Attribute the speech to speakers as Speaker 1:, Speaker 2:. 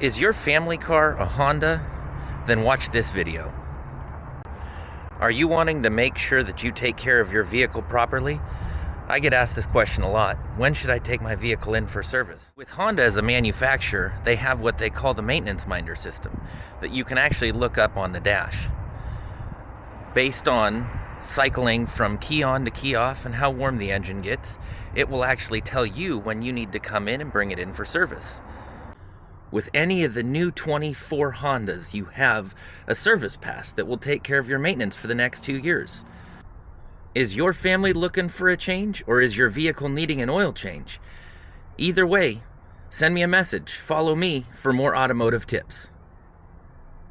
Speaker 1: Is your family car a Honda? Then watch this video. Are you wanting to make sure that you take care of your vehicle properly? I get asked this question a lot. When should I take my vehicle in for service? With Honda as a manufacturer, they have what they call the maintenance minder system that you can actually look up on the dash. Based on cycling from key on to key off and how warm the engine gets, it will actually tell you when you need to come in and bring it in for service. With any of the new 24 Hondas, you have a service pass that will take care of your maintenance for the next 2 years. Is your family looking for a change, or is your vehicle needing an oil change? Either way, send me a message. Follow me for more automotive tips.